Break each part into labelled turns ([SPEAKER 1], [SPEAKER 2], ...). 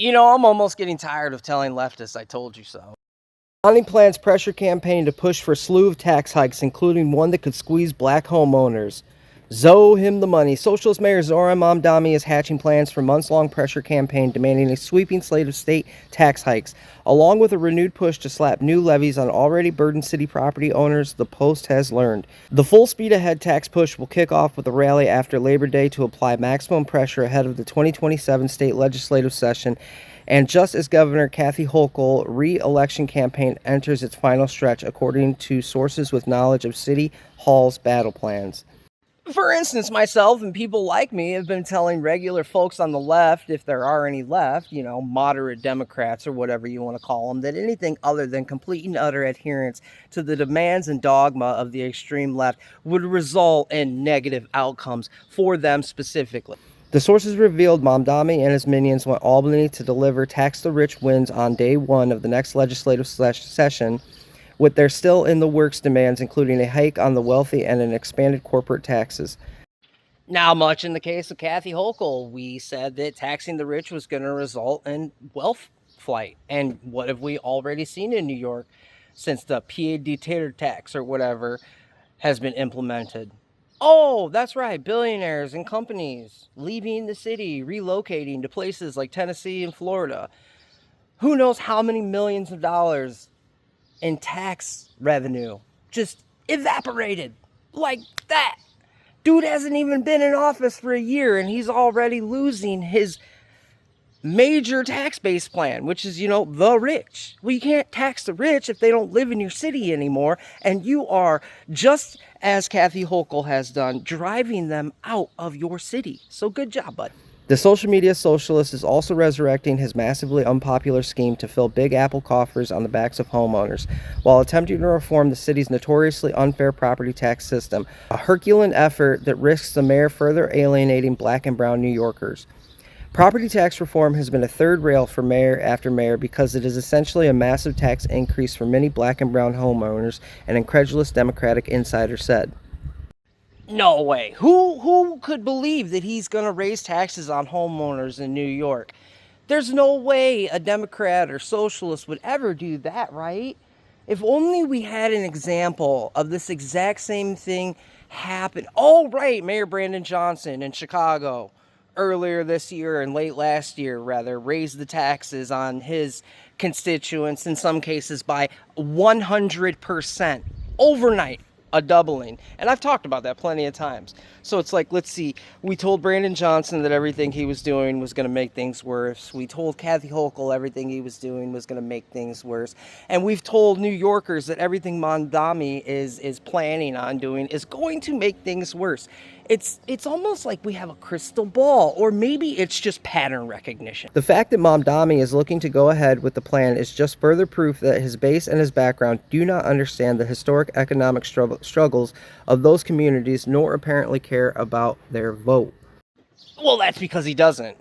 [SPEAKER 1] I'm almost getting tired of telling leftists I told you so.
[SPEAKER 2] Mamdani plans pressure campaign to push for a slew of tax hikes, including one that could squeeze black homeowners. Zoe him the money. Socialist Mayor Zohran Mamdani is hatching plans for months-long pressure campaign demanding a sweeping slate of state tax hikes, along with a renewed push to slap new levies on already burdened city property owners, the Post has learned. The full speed ahead tax push will kick off with a rally after Labor Day to apply maximum pressure ahead of the 2027 state legislative session, and just as Governor Kathy Hochul's re-election campaign enters its final stretch, according to sources with knowledge of City Hall's battle plans.
[SPEAKER 1] For instance, myself and people like me have been telling regular folks on the left, if there are any left, moderate Democrats or whatever you want to call them, that anything other than complete and utter adherence to the demands and dogma of the extreme left would result in negative outcomes for them specifically.
[SPEAKER 2] The sources revealed Mamdani and his minions want Albany to deliver tax-the-rich wins on day one of the next legislative session, with their still-in-the-works demands, including a hike on the wealthy and an expanded corporate taxes.
[SPEAKER 1] Now, much in the case of Kathy Hochul, we said that taxing the rich was going to result in wealth flight. And what have we already seen in New York since the pied de terre tax or whatever has been implemented? Oh, that's right. Billionaires and companies leaving the city, relocating to places like Tennessee and Florida. Who knows how many millions of dollars in tax revenue just evaporated like that. Dude hasn't even been in office for a year and he's already losing his major tax base plan, which is, the rich. Well, you can't tax the rich if they don't live in your city anymore. And you are, just as Kathy Hochul has done, driving them out of your city. So good job, bud.
[SPEAKER 2] The social media socialist is also resurrecting his massively unpopular scheme to fill Big Apple coffers on the backs of homeowners, while attempting to reform the city's notoriously unfair property tax system, a Herculean effort that risks the mayor further alienating black and brown New Yorkers. Property tax reform has been a third rail for mayor after mayor because it is essentially a massive tax increase for many black and brown homeowners, an incredulous Democratic insider said.
[SPEAKER 1] No way. Who could believe that he's going to raise taxes on homeowners in New York? There's no way a Democrat or socialist would ever do that, right? If only we had an example of this exact same thing happen. Oh, right, Mayor Brandon Johnson in Chicago earlier this year and late last year, rather, raised the taxes on his constituents, in some cases by 100% overnight. A doubling. And I've talked about that plenty of times. So it's like, let's see, we told Brandon Johnson that everything he was doing was going to make things worse. We told Kathy Hochul everything he was doing was going to make things worse. And we've told New Yorkers that everything Mamdani is planning on doing is going to make things worse. It's almost like we have a crystal ball, or maybe it's just pattern recognition.
[SPEAKER 2] The fact that Mamdani is looking to go ahead with the plan is just further proof that his base and his background do not understand the historic economic struggles of those communities, nor apparently care about their vote.
[SPEAKER 1] Well, that's because he doesn't.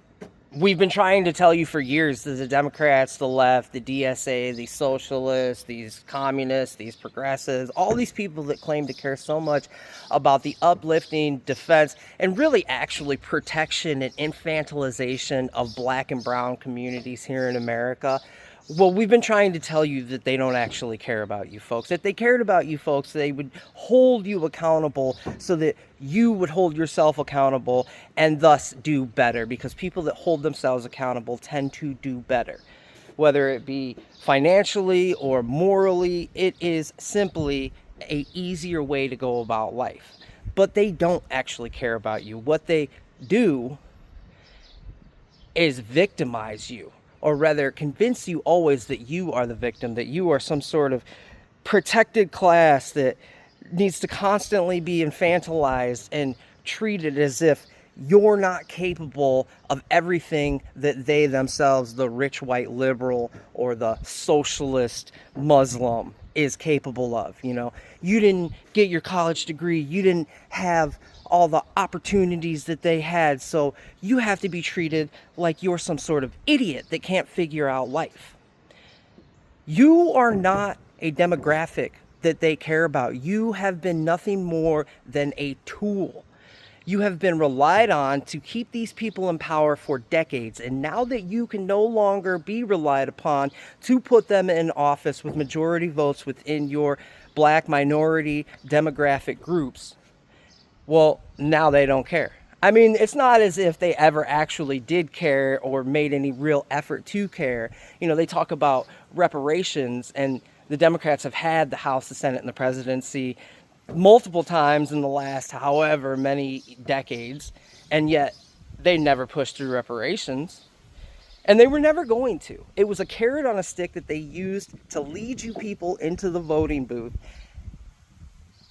[SPEAKER 1] We've been trying to tell you for years that the Democrats, the left, the DSA, the socialists, these communists, these progressives, all these people that claim to care so much about the uplifting, defense, and really actually protection and infantilization of black and brown communities here in America. Well, we've been trying to tell you that they don't actually care about you folks. If they cared about you folks, they would hold you accountable so that you would hold yourself accountable and thus do better, because people that hold themselves accountable tend to do better. Whether it be financially or morally, it is simply an easier way to go about life. But they don't actually care about you. What they do is victimize you. Or rather, convince you always that you are the victim, that you are some sort of protected class that needs to constantly be infantilized and treated as if you're not capable of everything that they themselves, the rich white liberal or the socialist Muslim, is capable of. You didn't get your college degree, you didn't have all the opportunities that they had, so you have to be treated like you're some sort of idiot that can't figure out life. You are not a demographic that they care about. You have been nothing more than a tool. You have been relied on to keep these people in power for decades, and now that you can no longer be relied upon to put them in office with majority votes within your black minority demographic groups, well, now they don't care. I mean, it's not as if they ever actually did care or made any real effort to care. You know, they talk about reparations, and the Democrats have had the House, the Senate, and the presidency multiple times in the last however many decades, and yet they never pushed through reparations. And they were never going to. It was a carrot on a stick that they used to lead you people into the voting booth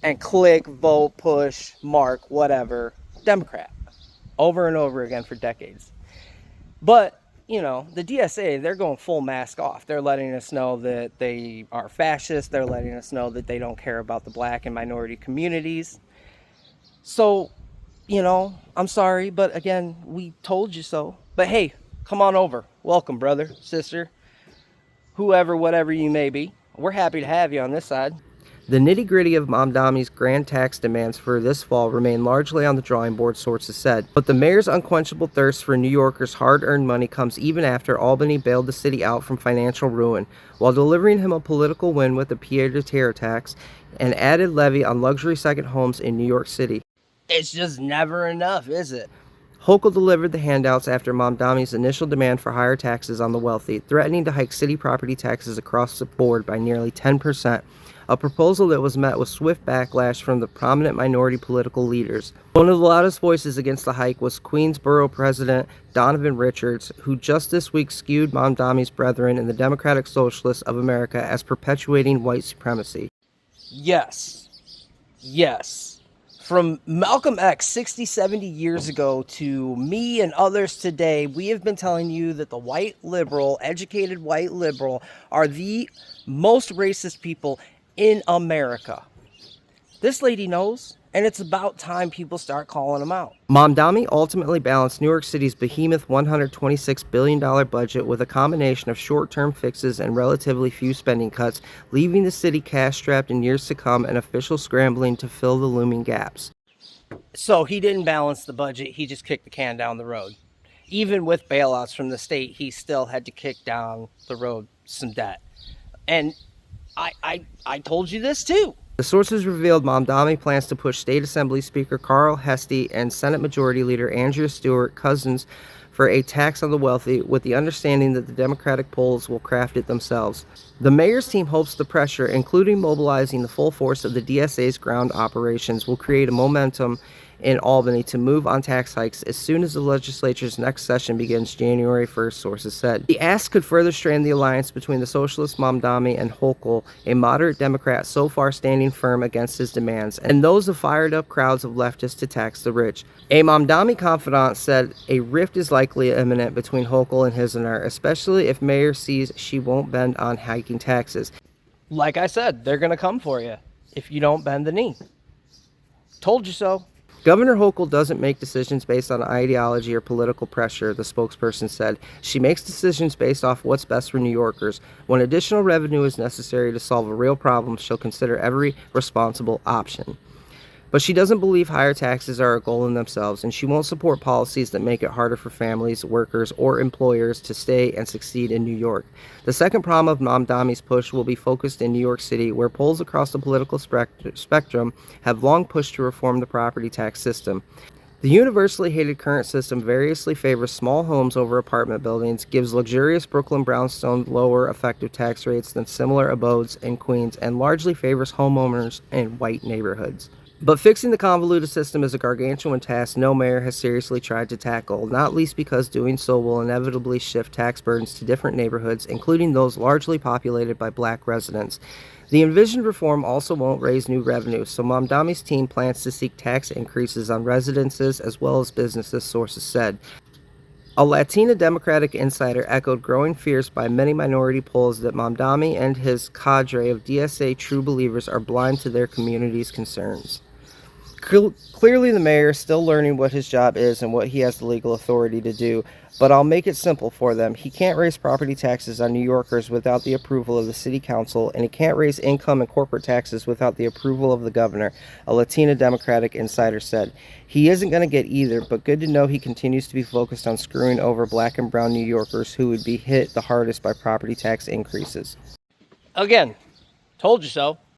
[SPEAKER 1] and click, vote, push, mark, whatever, Democrat, over and over again for decades. But, you know, the DSA, they're going full mask off. They're letting us know that they are fascist. They're letting us know that they don't care about the black and minority communities. So, you know, I'm sorry, but again, we told you so. But hey, come on over. Welcome, brother, sister, whoever, whatever you may be. We're happy to have you on this side.
[SPEAKER 2] The nitty-gritty of Mamdani's grand tax demands for this fall remain largely on the drawing board, sources said, but the mayor's unquenchable thirst for New Yorkers' hard-earned money comes even after Albany bailed the city out from financial ruin, while delivering him a political win with the pied-à-terre tax, an added levy on luxury second homes in New York City.
[SPEAKER 1] It's just never enough, is it?
[SPEAKER 2] Hochul delivered the handouts after Mamdani's initial demand for higher taxes on the wealthy, threatening to hike city property taxes across the board by nearly 10%. A proposal that was met with swift backlash from the prominent minority political leaders. One of the loudest voices against the hike was Queens Borough President Donovan Richards, who just this week skewed Mamdani's brethren in the Democratic Socialists of America as perpetuating white supremacy.
[SPEAKER 1] Yes. From Malcolm X 60, 70 years ago to me and others today, we have been telling you that the white liberal, educated white liberal, are the most racist people in America. This lady knows, and it's about time people start calling them out.
[SPEAKER 2] Mamdani ultimately balanced New York City's behemoth $126 billion budget with a combination of short-term fixes and relatively few spending cuts, leaving the city cash-strapped in years to come and officials scrambling to fill the looming gaps.
[SPEAKER 1] So he didn't balance the budget, he just kicked the can down the road. Even with bailouts from the state, he still had to kick down the road some debt. And I told you this too.
[SPEAKER 2] The sources revealed Mamdani plans to push State Assembly Speaker Carl Hesty and Senate Majority Leader Andrea Stewart Cousins for a tax on the wealthy, with the understanding that the Democratic polls will craft it themselves. The mayor's team hopes the pressure, including mobilizing the full force of the DSA's ground operations, will create a momentum in Albany to move on tax hikes as soon as the legislature's next session begins January 1st, sources said. The ask could further strain the alliance between the socialist Mamdani and Hochul, a moderate Democrat so far standing firm against his demands, and those of fired-up crowds of leftists to tax the rich. A Mamdani confidant said a rift is likely imminent between Hochul and Hisner, especially if Mayor sees she won't bend on hiking taxes.
[SPEAKER 1] Like I said, they're going to come for you if you don't bend the knee. Told you so.
[SPEAKER 2] Governor Hochul doesn't make decisions based on ideology or political pressure, the spokesperson said. She makes decisions based off what's best for New Yorkers. When additional revenue is necessary to solve a real problem, she'll consider every responsible option. But she doesn't believe higher taxes are a goal in themselves, and she won't support policies that make it harder for families, workers, or employers to stay and succeed in New York. The second prong of Mamdani's push will be focused in New York City, where polls across the political spectrum have long pushed to reform the property tax system. The universally hated current system variously favors small homes over apartment buildings, gives luxurious Brooklyn brownstone lower effective tax rates than similar abodes in Queens, and largely favors homeowners in white neighborhoods. But fixing the convoluted system is a gargantuan task no mayor has seriously tried to tackle, not least because doing so will inevitably shift tax burdens to different neighborhoods, including those largely populated by black residents. The envisioned reform also won't raise new revenue, so Mamdani's team plans to seek tax increases on residences as well as businesses, sources said. A Latina Democratic insider echoed growing fears by many minority polls that Mamdani and his cadre of DSA true believers are blind to their community's concerns. Clearly, the mayor is still learning what his job is and what he has the legal authority to do, but I'll make it simple for them. He can't raise property taxes on New Yorkers without the approval of the city council, and he can't raise income and corporate taxes without the approval of the governor, a Latina Democratic insider said. He isn't going to get either, but good to know he continues to be focused on screwing over black and brown New Yorkers who would be hit the hardest by property tax increases.
[SPEAKER 1] Again, told you so.